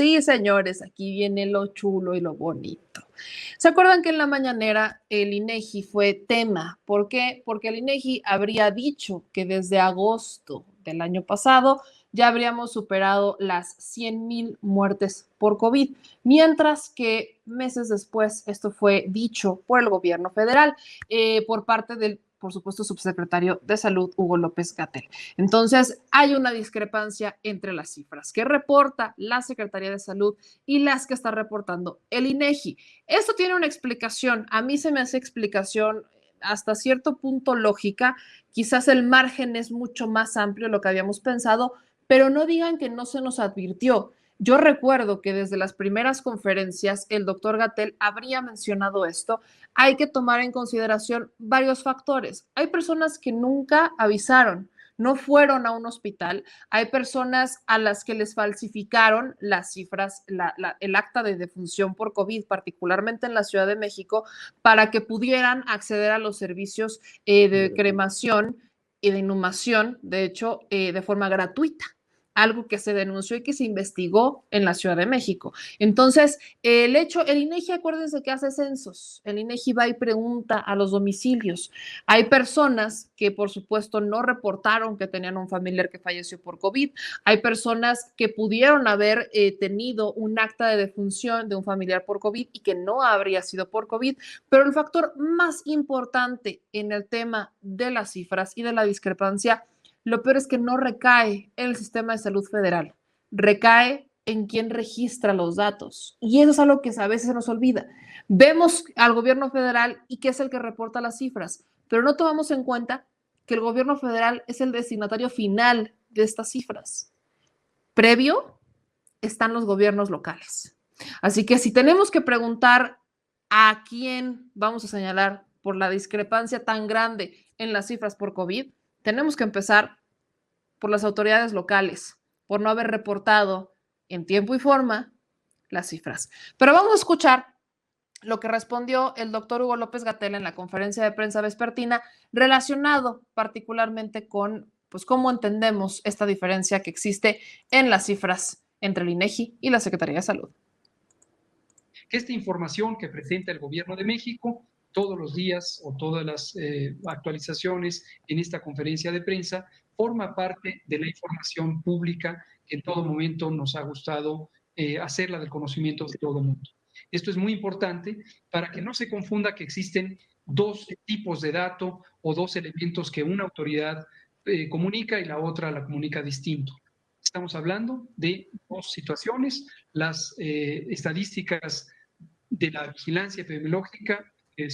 Sí, señores, aquí viene lo chulo y lo bonito. ¿Se acuerdan que en la mañanera el INEGI fue tema? ¿Por qué? Porque el INEGI habría dicho que desde agosto del año pasado ya habríamos superado las 100,000 muertes por COVID, mientras que meses después esto fue dicho por el gobierno federal, por parte del, por supuesto, subsecretario de Salud, Hugo López-Gatell. Entonces, hay una discrepancia entre las cifras que reporta la Secretaría de Salud y las que está reportando el INEGI. Esto tiene una explicación. A mí se me hace explicación hasta cierto punto lógica. Quizás el margen es mucho más amplio de lo que habíamos pensado, pero no digan que no se nos advirtió. Yo recuerdo que desde las primeras conferencias el doctor Gatell habría mencionado esto. Hay que tomar en consideración varios factores. Hay personas que nunca avisaron, no fueron a un hospital. Hay personas a las que les falsificaron las cifras, el acta de defunción por COVID, particularmente en la Ciudad de México, para que pudieran acceder a los servicios de cremación y de inhumación, de hecho, de forma gratuita, algo que se denunció y que se investigó en la Ciudad de México. Entonces, el INEGI, acuérdense que hace censos, el INEGI va y pregunta a los domicilios. Hay personas que, por supuesto, no reportaron que tenían un familiar que falleció por COVID. Hay personas que pudieron haber tenido un acta de defunción de un familiar por COVID y que no habría sido por COVID. Pero el factor más importante en el tema de las cifras y de la discrepancia, lo peor es que no recae en el sistema de salud federal, recae en quien registra los datos. Y eso es algo que a veces se nos olvida. Vemos al gobierno federal y que es el que reporta las cifras, pero no tomamos en cuenta que el gobierno federal es el destinatario final de estas cifras. Previo están los gobiernos locales. Así que si tenemos que preguntar a quién vamos a señalar por la discrepancia tan grande en las cifras por COVID, tenemos que empezar por las autoridades locales, por no haber reportado en tiempo y forma las cifras. Pero vamos a escuchar lo que respondió el doctor Hugo López-Gatell en la conferencia de prensa vespertina, relacionado particularmente con pues, cómo entendemos esta diferencia que existe en las cifras entre el INEGI y la Secretaría de Salud. Esta información que presenta el Gobierno de México todos los días o todas las actualizaciones en esta conferencia de prensa forma parte de la información pública que en todo momento nos ha gustado hacerla del conocimiento de todo el mundo. Esto es muy importante para que no se confunda que existen dos tipos de datos o dos elementos que una autoridad comunica y la otra la comunica distinto. Estamos hablando de dos situaciones, las estadísticas de la vigilancia epidemiológica, que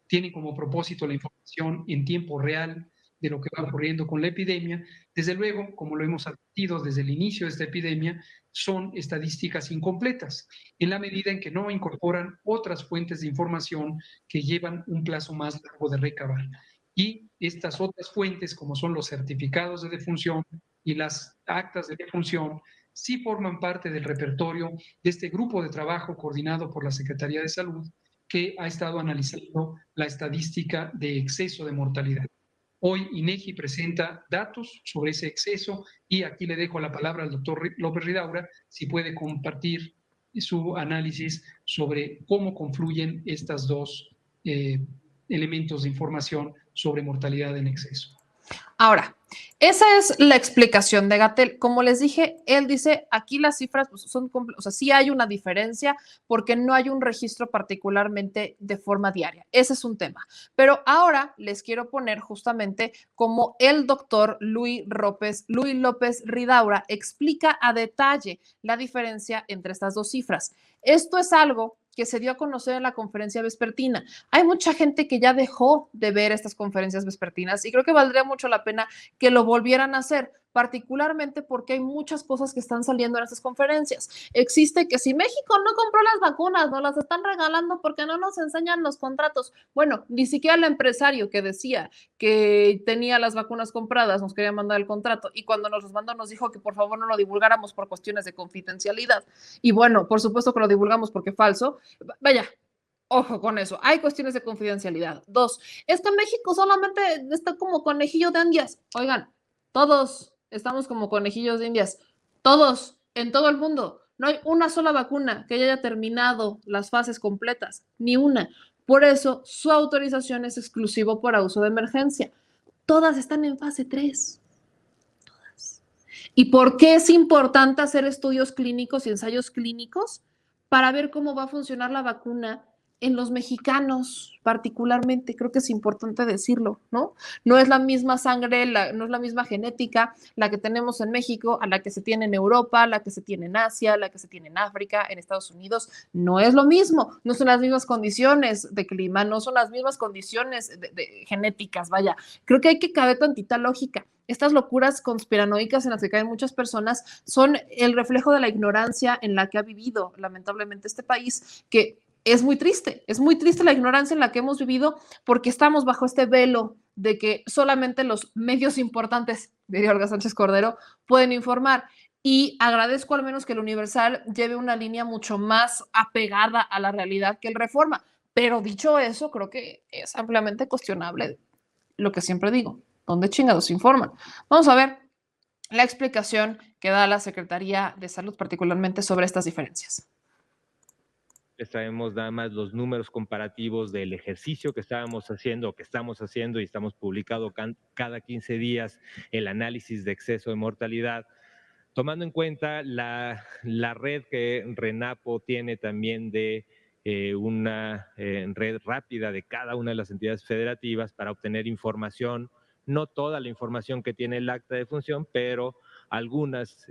tienen como propósito la información en tiempo real de lo que va ocurriendo con la epidemia. Desde luego, como lo hemos advertido desde el inicio de esta epidemia, son estadísticas incompletas, en la medida en que no incorporan otras fuentes de información que llevan un plazo más largo de recabar. Y estas otras fuentes, como son los certificados de defunción y las actas de defunción, sí forman parte del repertorio de este grupo de trabajo coordinado por la Secretaría de Salud que ha estado analizando la estadística de exceso de mortalidad. Hoy INEGI presenta datos sobre ese exceso y aquí le dejo la palabra al doctor López Ridaura si puede compartir su análisis sobre cómo confluyen estos dos elementos de información sobre mortalidad en exceso. Ahora, esa es la explicación de Gatell. Como les dije, él dice, aquí las cifras pues, son, o sea, sí hay una diferencia porque no hay un registro particularmente de forma diaria. Ese es un tema. Pero ahora les quiero poner justamente como el doctor Luis López Ridaura explica a detalle la diferencia entre estas dos cifras. Esto es algo que se dio a conocer en la conferencia vespertina. Hay mucha gente que ya dejó de ver estas conferencias vespertinas y creo que valdría mucho la pena que lo volvieran a hacer, particularmente porque hay muchas cosas que están saliendo en estas conferencias. Existe que si México no compró las vacunas, nos las están regalando porque no nos enseñan los contratos. Bueno, ni siquiera el empresario que decía que tenía las vacunas compradas nos quería mandar el contrato y cuando nos los mandó nos dijo que por favor no lo divulgáramos por cuestiones de confidencialidad. Y bueno, por supuesto que lo divulgamos porque es falso. Vaya, ojo con eso, hay cuestiones de confidencialidad. Dos, es que México solamente está como conejillo de indias. Oigan, todos estamos como conejillos de indias, todos, en todo el mundo. No hay una sola vacuna que haya terminado las fases completas, ni una. Por eso, su autorización es exclusivo para uso de emergencia. Todas están en fase 3. ¿Y por qué es importante hacer estudios clínicos y ensayos clínicos? Para ver cómo va a funcionar la vacuna en los mexicanos, particularmente. Creo que es importante decirlo, ¿no? No es la misma sangre, no es la misma genética la que tenemos en México a la que se tiene en Europa, la que se tiene en Asia, la que se tiene en África, en Estados Unidos. No es lo mismo, no son las mismas condiciones de clima, no son las mismas condiciones de genéticas, vaya. Creo que hay que caber tantita lógica. Estas locuras conspiranoicas en las que caen muchas personas son el reflejo de la ignorancia en la que ha vivido lamentablemente este país, que es muy triste la ignorancia en la que hemos vivido porque estamos bajo este velo de que solamente los medios importantes, diría Olga Sánchez Cordero, pueden informar. Y agradezco al menos que el Universal lleve una línea mucho más apegada a la realidad que el Reforma. Pero dicho eso, creo que es ampliamente cuestionable lo que siempre digo. ¿Dónde chingados informan? Vamos a ver la explicación que da la Secretaría de Salud, particularmente sobre estas diferencias. Les traemos nada más los números comparativos del ejercicio que estábamos haciendo, que estamos haciendo, y estamos publicando cada 15 días el análisis de exceso de mortalidad, tomando en cuenta la red que RENAPO tiene también de una red rápida de cada una de las entidades federativas para obtener información, no toda la información que tiene el acta de función, pero algunas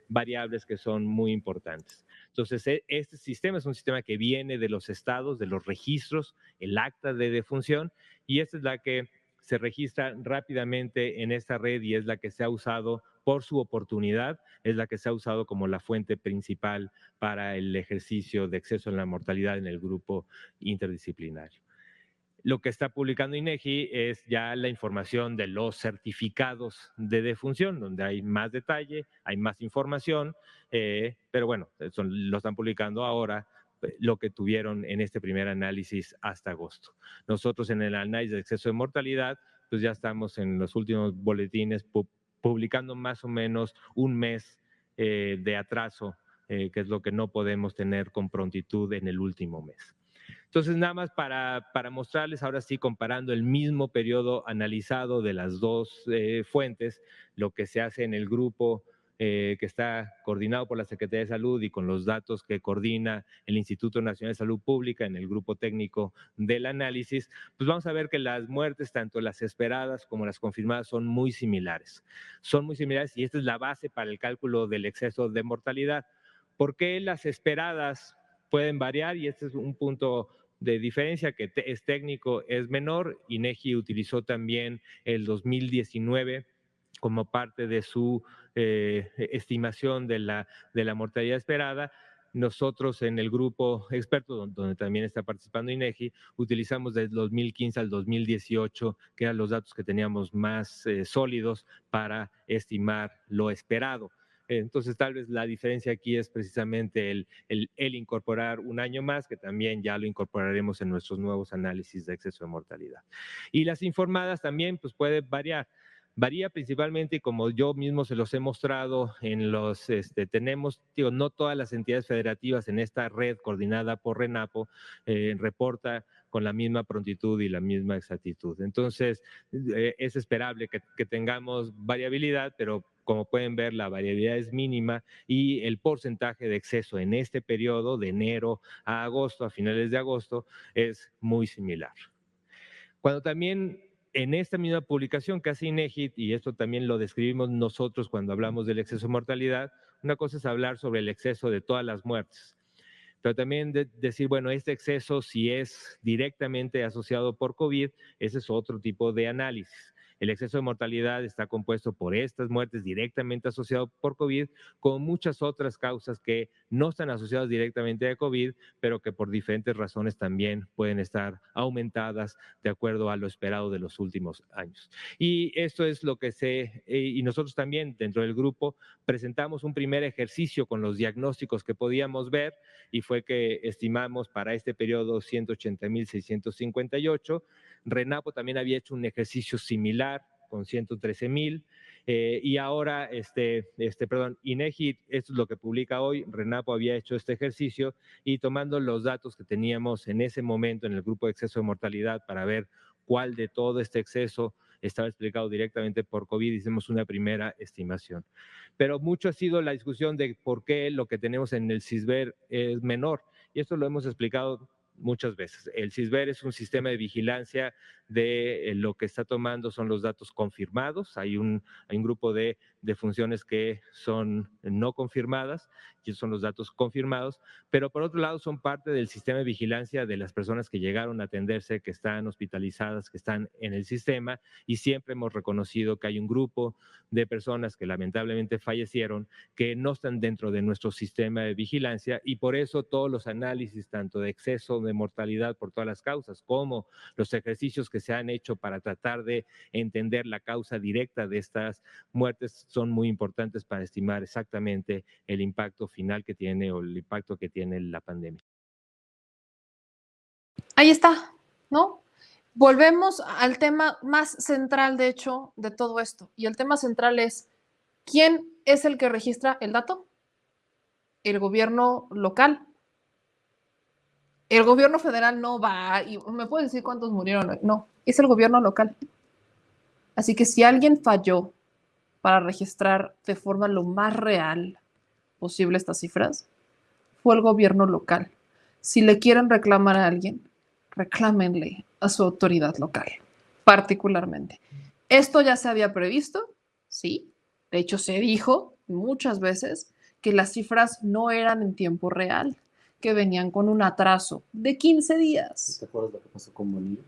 variables que son muy importantes. Entonces, este sistema es un sistema que viene de los estados, de los registros, el acta de defunción, y esta es la que se registra rápidamente en esta red y es la que se ha usado por su oportunidad, es la que se ha usado como la fuente principal para el ejercicio de exceso en la mortalidad en el grupo interdisciplinario. Lo que está publicando INEGI es ya la información de los certificados de defunción, donde hay más detalle, hay más información, pero bueno, lo están publicando ahora lo que tuvieron en este primer análisis hasta agosto. Nosotros en el análisis de exceso de mortalidad, pues ya estamos en los últimos boletines publicando más o menos un mes de atraso, que es lo que no podemos tener con prontitud en el último mes. Entonces, nada más para mostrarles, ahora sí, comparando el mismo periodo analizado de las dos fuentes, lo que se hace en el grupo que está coordinado por la Secretaría de Salud y con los datos que coordina el Instituto Nacional de Salud Pública en el grupo técnico del análisis, pues vamos a ver que las muertes, tanto las esperadas como las confirmadas, son muy similares. Son muy similares y esta es la base para el cálculo del exceso de mortalidad. ¿Por qué las esperadas pueden variar? Y este es un punto de diferencia que es técnico, es menor. INEGI utilizó también el 2019 como parte de su estimación de la mortalidad esperada. Nosotros en el grupo experto, donde también está participando INEGI, utilizamos desde 2015 al 2018, que eran los datos que teníamos más sólidos para estimar lo esperado. Entonces, tal vez la diferencia aquí es precisamente el incorporar un año más, que también ya lo incorporaremos en nuestros nuevos análisis de exceso de mortalidad. Y las informadas también pues puede variar. Varía principalmente, y como yo mismo se los he mostrado, tenemos, no todas las entidades federativas en esta red coordinada por RENAPO reporta con la misma prontitud y la misma exactitud. Entonces, es esperable que tengamos variabilidad, pero como pueden ver, la variabilidad es mínima y el porcentaje de exceso en este periodo, de enero a agosto, a finales de agosto, es muy similar. Cuando también en esta misma publicación que hace INEGI, y esto también lo describimos nosotros cuando hablamos del exceso de mortalidad, una cosa es hablar sobre el exceso de todas las muertes, pero también decir, bueno, este exceso si es directamente asociado por COVID, ese es otro tipo de análisis. El exceso de mortalidad está compuesto por estas muertes directamente asociadas por COVID, con muchas otras causas que no están asociadas directamente a COVID, pero que por diferentes razones también pueden estar aumentadas de acuerdo a lo esperado de los últimos años. Y esto es lo que y nosotros también dentro del grupo presentamos un primer ejercicio con los diagnósticos que podíamos ver y fue que estimamos para este periodo 180,658. RENAPO también había hecho un ejercicio similar con 113,000 Y ahora, INEGI, esto es lo que publica hoy, RENAPO había hecho este ejercicio y tomando los datos que teníamos en ese momento en el grupo de exceso de mortalidad para ver cuál de todo este exceso estaba explicado directamente por COVID, hicimos una primera estimación. Pero mucho ha sido la discusión de por qué lo que tenemos en el CISBER es menor, y esto lo hemos explicado muchas veces. El CISBER es un sistema de vigilancia de lo que está tomando, son los datos confirmados. Hay un grupo de funciones que son no confirmadas, y esos son los datos confirmados, pero por otro lado son parte del sistema de vigilancia de las personas que llegaron a atenderse, que están hospitalizadas, que están en el sistema, y siempre hemos reconocido que hay un grupo de personas que lamentablemente fallecieron, que no están dentro de nuestro sistema de vigilancia, y por eso todos los análisis, tanto de exceso de mortalidad por todas las causas, como los ejercicios que se han hecho para tratar de entender la causa directa de estas muertes, son muy importantes para estimar exactamente el impacto final que tiene o el impacto que tiene la pandemia. Ahí está, ¿no? Volvemos al tema más central, de hecho, de todo esto. Y el tema central es, ¿quién es el que registra el dato? El gobierno local. El gobierno federal no va y me puede decir cuántos murieron. No, es el gobierno local. Así que si alguien falló para registrar de forma lo más real posible estas cifras, fue el gobierno local. Si le quieren reclamar a alguien, reclámenle a su autoridad local, particularmente. Esto ya se había previsto, sí. De hecho, se dijo muchas veces que las cifras no eran en tiempo real, que venían con un atraso de 15 días. ¿Te acuerdas lo que pasó con Bolivia?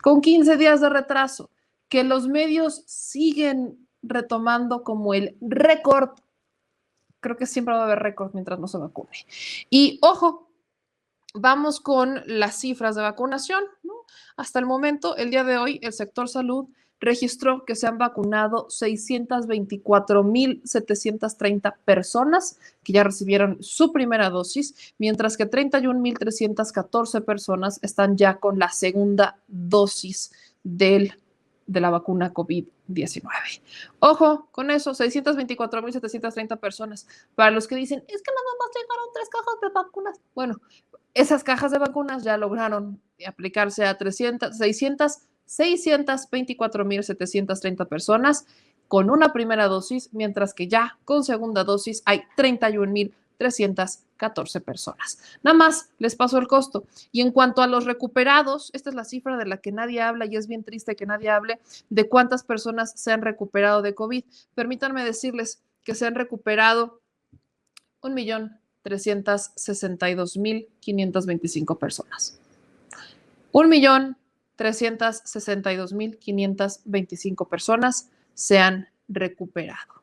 Con 15 días de retraso, que los medios siguen retomando como el récord. Creo que siempre va a haber récord mientras no se vacune. Y ojo, vamos con las cifras de vacunación, ¿no? Hasta el momento, el día de hoy, el sector salud registró que se han vacunado 624,730 personas que ya recibieron su primera dosis, mientras que 31,314 personas están ya con la segunda dosis de la vacuna COVID-19. Ojo con eso, 624,730 personas. Para los que dicen, es que nada más llegaron 3 cajas de vacunas. Bueno, esas cajas de vacunas ya lograron aplicarse a 624,730 personas con una primera dosis, mientras que ya con segunda dosis hay 31,314 personas. Nada más les paso el costo. Y en cuanto a los recuperados, esta es la cifra de la que nadie habla y es bien triste que nadie hable de cuántas personas se han recuperado de COVID. Permítanme decirles que se han recuperado 1,362,525 personas. 1,362,525 personas se han recuperado.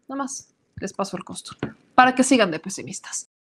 Nada más les paso el costo para que sigan de pesimistas.